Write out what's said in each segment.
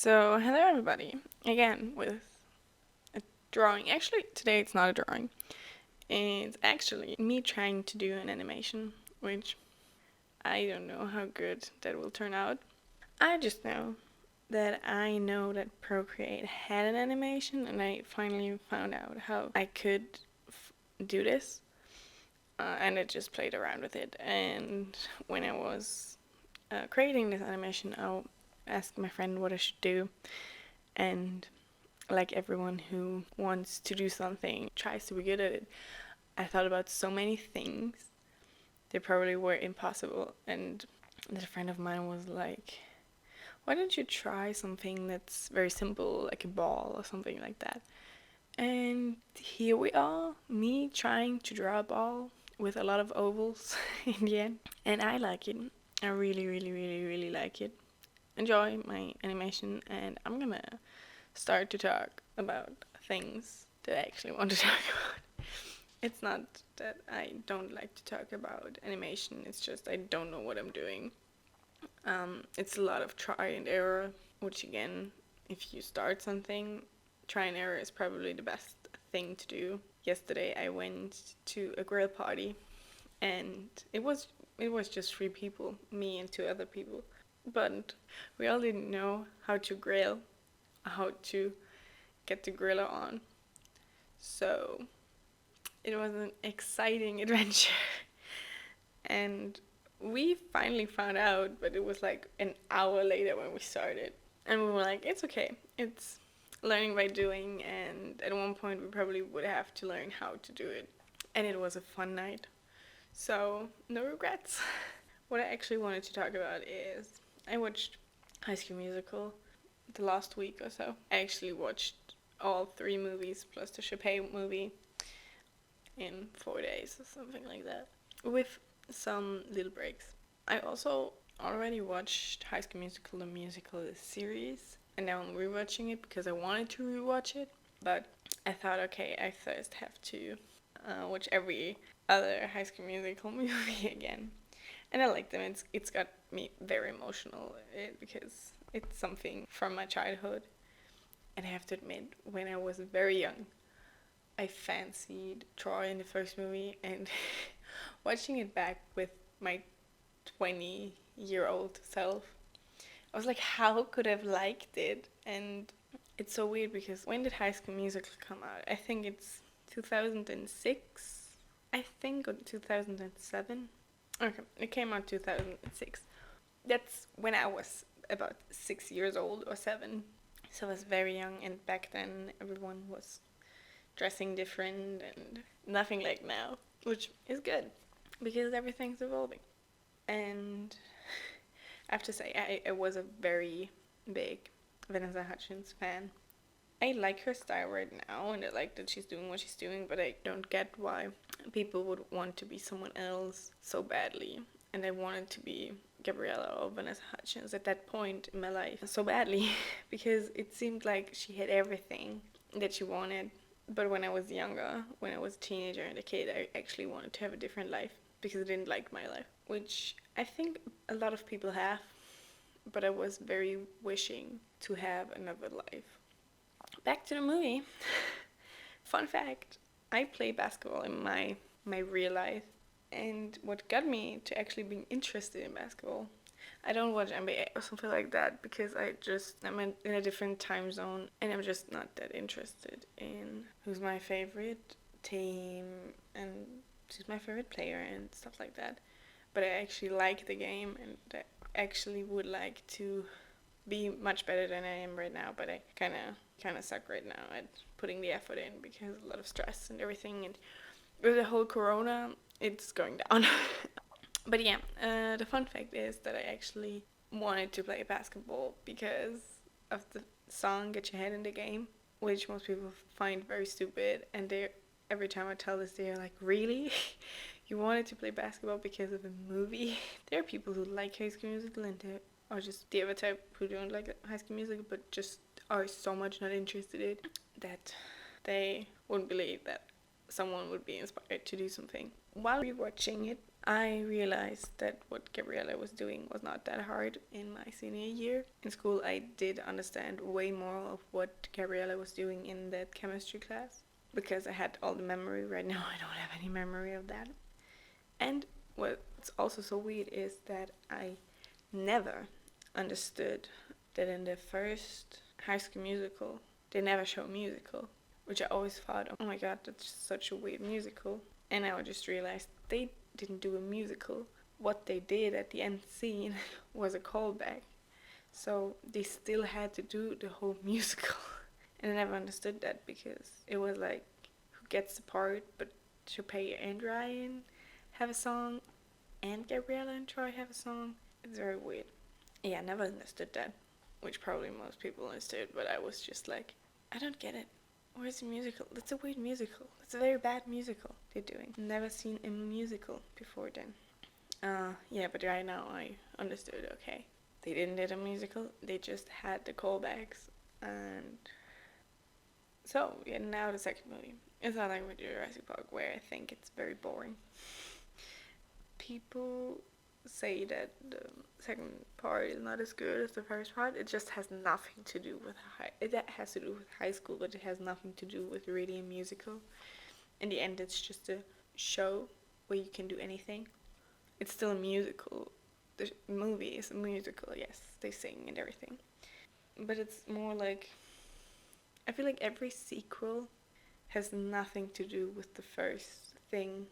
So, hello everybody. Again with a drawing. Actually, today it's not a drawing. It's actually me trying to do an animation, which I don't know how good that will turn out. I just know that Procreate had an animation, and I finally found out how I could do this. And I just played around with it. And when I was creating this animation, I asked my friend what I should do. And like everyone who wants to do something tries to be good at it, I thought about so many things. They probably were impossible. And a friend of mine was like, why don't you try something that's very simple, like a ball or something like that? And here we are, me trying to draw a ball with a lot of ovals in the end. And I like it. I really, really, really, really like it. Enjoy my animation, and I'm gonna start to talk about things that I actually want to talk about. It's not that I don't like to talk about animation, it's just I don't know what I'm doing. It's a lot of try and error, which again, if you start something, try and error is probably the best thing to do. Yesterday I went to a grill party, and it was just 3 people, me and 2 other people. But we all didn't know how to grill, how to get the griller on. So it was an exciting adventure. And we finally found out, but it was like an hour later when we started. And we were like, it's okay. It's learning by doing. And at one point, we probably would have to learn how to do it. And it was a fun night. So, no regrets. What I actually wanted to talk about is I watched High School Musical the last week or so. I actually watched all 3 movies plus the Chappelle movie in 4 days or something like that, with some little breaks. I also already watched High School Musical, the musical series, and now I'm rewatching it because I wanted to rewatch it, but I thought, okay, I first have to watch every other High School Musical movie again. And I like them. It's got me very emotional because it's something from my childhood. And I have to admit, when I was very young, I fancied Troy in the first movie, and watching it back with my 20-year-old self, I was like, how could I have liked it? And it's so weird because when did High School Musical come out? I think it's 2006. I think, or 2007. Okay, it came out 2006. That's when I was about 6 years old or 7. So I was very young, and back then everyone was dressing different and nothing like now, which is good because everything's evolving. And I have to say, I was a very big Vanessa Hudgens fan. I like her style right now, and I like that she's doing what she's doing, but I don't get why people would want to be someone else so badly. And I wanted to be Gabriella or Vanessa Hudgens at that point in my life so badly because it seemed like she had everything that she wanted. But when I was younger, when I was a teenager and a kid, I actually wanted to have a different life because I didn't like my life, which I think a lot of people have, but I was very wishing to have another life. Back to the movie. Fun fact, I play basketball in my real life, and what got me to actually being interested in basketball, I don't watch NBA or something like that because I'm in a different time zone, and I'm just not that interested in who's my favorite team and who's my favorite player and stuff like that. But I actually like the game, and I actually would like to be much better than I am right now, but I kind of suck right now at putting the effort in because a lot of stress and everything, and with the whole corona, it's going down. But yeah, the fun fact is that I actually wanted to play basketball because of the song Get Your Head in the Game, which most people find very stupid, and they every time I tell this, they're like, really? You wanted to play basketball because of a movie? There are people who like High School Musical, and there are just the other type who don't like High School Musical but just are so much not interested in it that they wouldn't believe that someone would be inspired to do something. While rewatching it, I realized that what Gabriella was doing was not that hard in my senior year. In school, I did understand way more of what Gabriella was doing in that chemistry class because I had all the memory. Right now, I don't have any memory of that. And what's also so weird is that I never understood that in the first High School Musical, they never show a musical, which I always thought, oh my god, that's such a weird musical. And now I just realized they didn't do a musical. What they did at the end scene was a callback. So they still had to do the whole musical. And I never understood that because it was like, who gets the part, but Chopay and Ryan have a song, and Gabriella and Troy have a song. It's very weird. Yeah, I never understood that, which probably most people understood, but I was just like, I don't get it. Where's the musical? That's a weird musical. That's a very bad musical they're doing. Never seen a musical before then. Yeah, but right now I understood, okay. They didn't do a musical, they just had the callbacks. And so, yeah, now the second movie. It's not like with Jurassic Park where I think it's very boring. People say that the second part is not as good as the first part. It just has nothing to do with it has to do with high school, but it has nothing to do with really a musical. In the end, it's just a show where you can do anything. It's still a musical. The movie is a musical, yes, they sing and everything. But it's more like, I feel like every sequel has nothing to do with the first thing.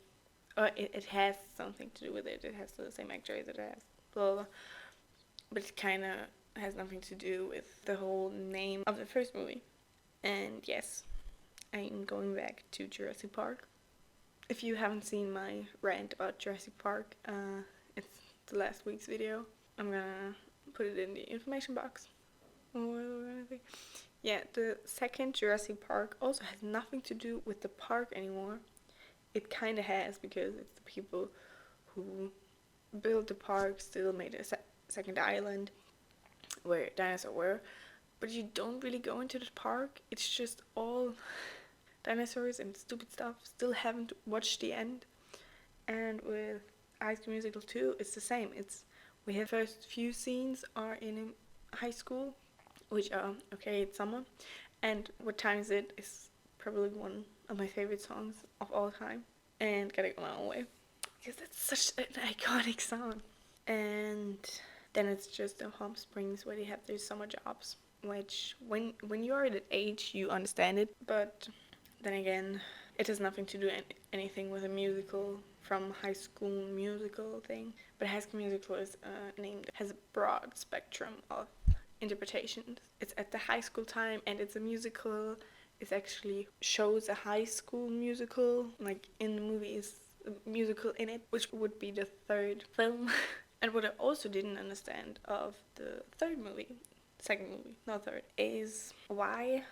Or it has something to do with it. It has the same actors, it has blah, blah, blah. But it kind of has nothing to do with the whole name of the first movie. And yes, I'm going back to Jurassic Park. If you haven't seen my rant about Jurassic Park, it's the last week's video. I'm gonna put it in the information box. Yeah, the second Jurassic Park also has nothing to do with the park anymore. It kind of has, because it's the people who built the park still made a second island where dinosaurs were, but you don't really go into the park. It's just all dinosaurs and stupid stuff. Still haven't watched the end. And with High School Musical 2, it's the same. We have first few scenes are in high school, which are okay, it's summer, and What Time Is It is probably one of my favorite songs of all time, and Gotta Go My Own Way, because it's such an iconic song. And then it's just the Palm Springs where they have their summer jobs, which when you are at that age you understand it, but then again it has nothing to do anything with a musical from High School Musical thing. But High School Musical is a name that has a broad spectrum of interpretations. It's at the high school time and it's a musical. It actually shows a high school musical, like in the movie is a musical in it, which would be the third film. And what I also didn't understand of the second movie, not third, is why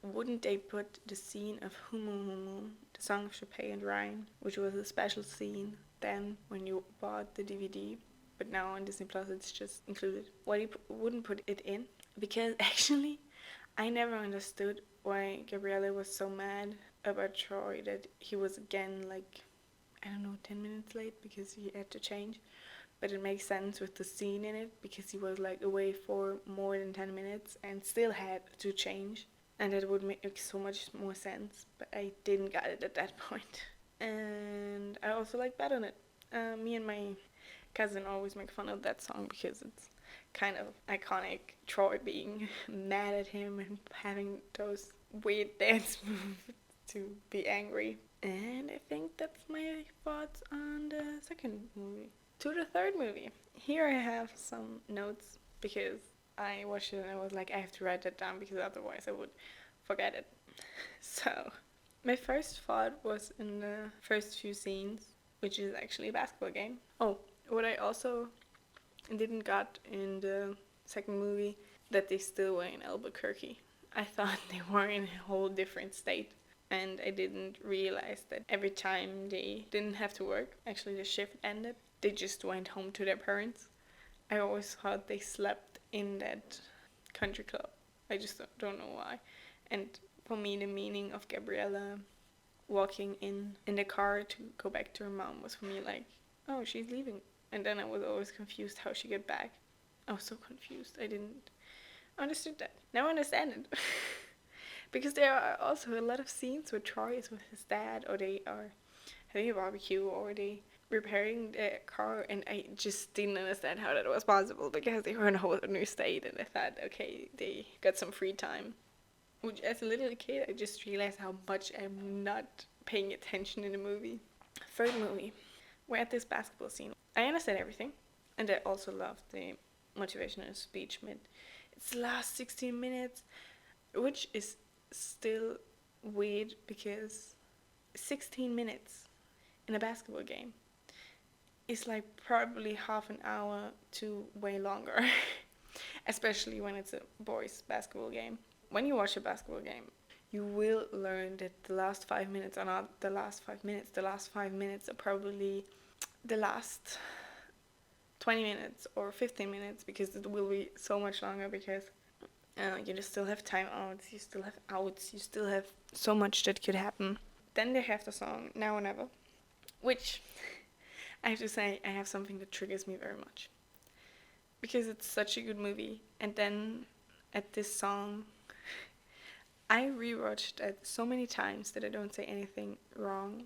wouldn't they put the scene of Humu Humu, the song of Chopay and Ryan, which was a special scene then when you bought the DVD, but now on Disney Plus it's just included. Why you wouldn't put it in? Because actually, I never understood why Gabriella was so mad about Troy that he was again like, I don't know, 10 minutes late because he had to change. But it makes sense with the scene in it because he was like away for more than 10 minutes and still had to change. And it would make so much more sense, but I didn't get it at that point. And I also like Bet on It. Me and my cousin always make fun of that song because it's kind of iconic. Troy being mad at him and having those weird dance moves to be angry. And I think that's my thoughts on the second movie. To the third movie. Here I have some notes because I watched it and I was like, I have to write that down because otherwise I would forget it. So, my first thought was in the first few scenes, which is actually a basketball game. Oh, what I also didn't got in the second movie, that they still were in Albuquerque. I thought they were in a whole different state. And I didn't realize that every time they didn't have to work, actually the shift ended, they just went home to their parents. I always thought they slept in that country club. I just don't know why. And for me, the meaning of Gabriella walking in the car to go back to her mom was for me like, oh, she's leaving. And then I was always confused how she get back. I was so confused. I didn't understood that. Now I understand it. Because there are also a lot of scenes where Troy is with his dad, or they are having a barbecue, or they repairing their car, and I just didn't understand how that was possible because they were in a whole new state, and I thought, okay, they got some free time. Which, as a little kid, I just realized how much I'm not paying attention in the movie. Third movie, we're at this basketball scene. I understand everything, and I also loved the motivational speech mid. It's the last 16 minutes, which is still weird because 16 minutes in a basketball game is like probably half an hour to way longer, especially when it's a boys' basketball game. When you watch a basketball game, you will learn that the last 5 minutes are not the last 5 minutes. The last 5 minutes are probably the last 20 minutes or 15 minutes because it will be so much longer because you just still have timeouts, you still have outs, you still have so much that could happen. Then they have the song Now or Never, which I have to say I have something that triggers me very much because it's such a good movie. And then at this song, I rewatched it so many times that I don't say anything wrong,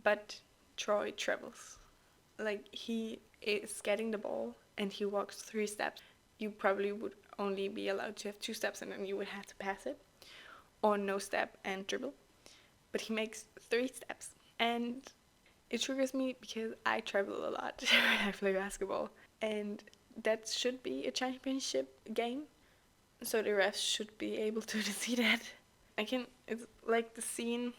but Troy travels. Like, he is getting the ball and he walks 3 steps. You probably would only be allowed to have 2 steps and then you would have to pass it, or no step and dribble. But he makes 3 steps, and it triggers me because I travel a lot when I play basketball, and that should be a championship game, so the refs should be able to see that. It's like the scene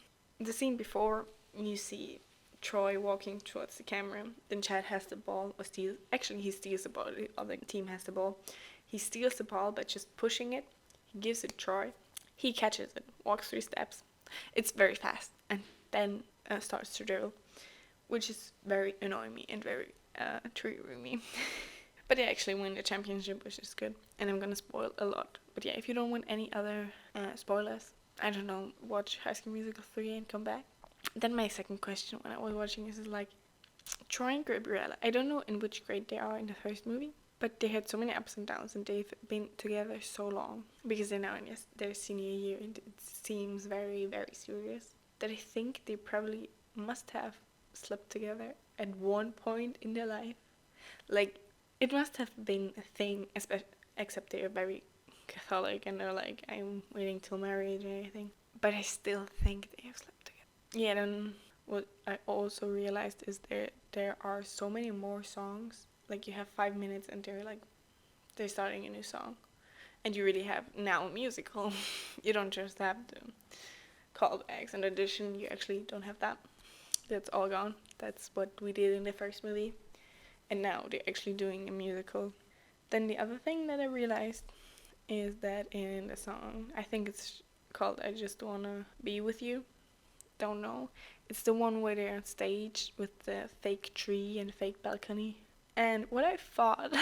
before you see Troy walking towards the camera, then Chad has the ball, or he steals the ball, the other team has the ball. He steals the ball by just pushing it, he gives it to Troy, he catches it, walks 3 steps. It's very fast, and then starts to dribble, which is very annoying me and very triggering me. But they actually win the championship, which is good, and I'm gonna spoil a lot. But yeah, if you don't want any other spoilers, I don't know, watch High School Musical 3 and come back. Then my second question when I was watching is like, Troy and Gabriella, I don't know in which grade they are in the first movie, but they had so many ups and downs and they've been together so long because they're now in their senior year and it seems very, very serious that I think they probably must have slept together at one point in their life. Like, it must have been a thing, except they're very Catholic and they're like, I'm waiting till marriage and everything. But I still think they have slept together. Yeah, then what I also realized is there are so many more songs. Like, you have 5 minutes and they're starting a new song. And you really have now a musical. You don't just have the callbacks and audition, you actually don't have that. That's all gone. That's what we did in the first movie. And now they're actually doing a musical. Then the other thing that I realized is that in the song, I think it's called I Just Wanna Be With You. Don't know. It's the one where they're on stage with the fake tree and fake balcony. And what I thought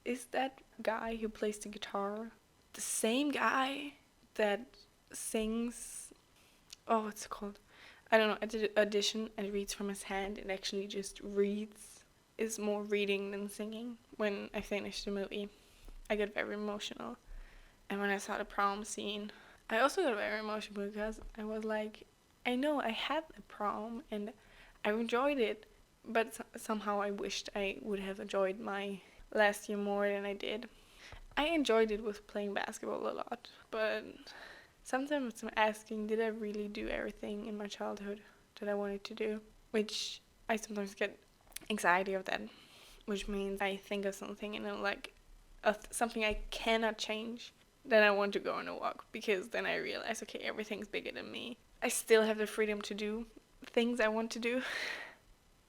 is that guy who plays the guitar, the same guy that sings, oh, what's it called? I don't know, I did an audition and reads from his hand. It actually just reads. It's more reading than singing. When I finished the movie, I got very emotional. And when I saw the prom scene, I also got very emotional because I was like, I know I had a prom and I enjoyed it, but somehow I wished I would have enjoyed my last year more than I did. I enjoyed it with playing basketball a lot, but sometimes I'm asking, did I really do everything in my childhood that I wanted to do? Which I sometimes get anxiety of that, which means I think of something and I'm like, of something I cannot change, then I want to go on a walk because then I realize, okay, everything's bigger than me. I still have the freedom to do things I want to do,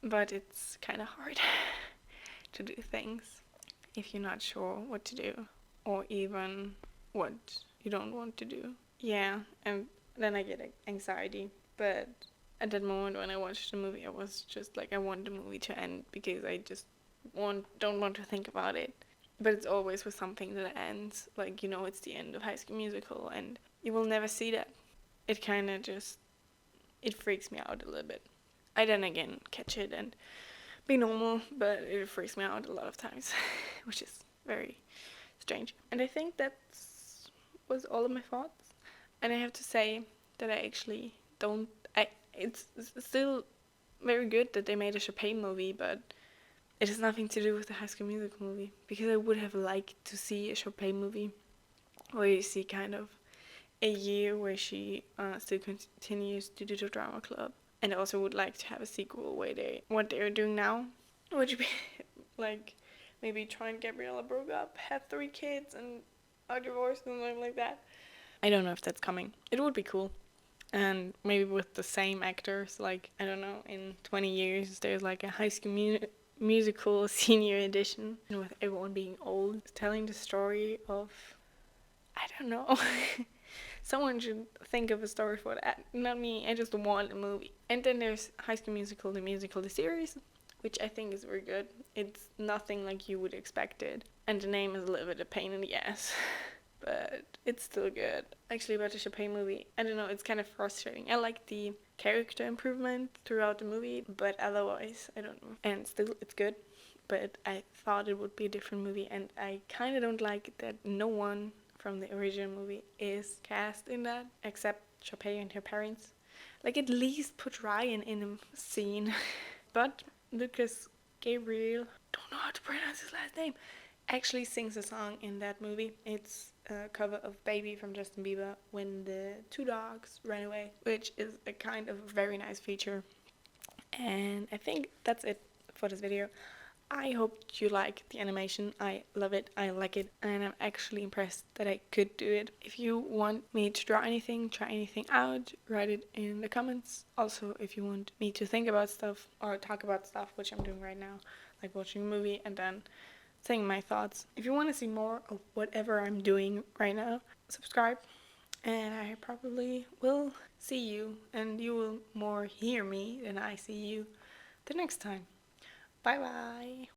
but it's kind of hard to do things if you're not sure what to do or even what you don't want to do. Yeah, and then I get anxiety, but at that moment when I watched the movie, I was just like, I want the movie to end because I just don't want to think about it. But it's always with something that ends, like, it's the end of High School Musical, and you will never see that. It kind of just, it freaks me out a little bit. I then again catch it, be normal, but it freaks me out a lot of times, which is very strange. And I think that was all of my thoughts. And I have to say that I actually don't. It's still very good that they made a Chopin movie, but it has nothing to do with the High School Musical movie, because I would have liked to see a Chopin movie where you see kind of a year where she still continues to do the drama club, and I also would like to have a sequel where what they're doing now, which would be like maybe Troy and Gabriella broke up, had 3 kids, and are divorced and something like that. I don't know if that's coming. It would be cool. And maybe with the same actors, like, I don't know, in 20 years there's like a High School Musical senior edition with everyone being old, telling the story of, I don't know. Someone should think of a story for that. Not me. I just want a movie. And then there's High School Musical, the series, which I think is very good. It's nothing like you would expect it. And the name is a little bit a pain in the ass. But it's still good. Actually, about the Chopin movie, I don't know, it's kind of frustrating. I like the character improvement throughout the movie, but otherwise, I don't know. And still, it's good. But I thought it would be a different movie, and I kind of don't like that no one from the original movie is cast in that, except Chopin and her parents. Like, at least put Ryan in a scene. But Lucas Gabriel, don't know how to pronounce his last name, actually sings a song in that movie. It's a cover of Baby from Justin Bieber, When the Two Dogs Ran Away, which is a kind of very nice feature. And I think that's it for this video. I hope you like the animation. I love it, I like it, and I'm actually impressed that I could do it. If you want me to draw anything, try anything out, write it in the comments. Also, if you want me to think about stuff or talk about stuff, which I'm doing right now, like watching a movie and then saying my thoughts. If you want to see more of whatever I'm doing right now, subscribe, and I probably will see you, and you will more hear me than I see you the next time. Bye bye.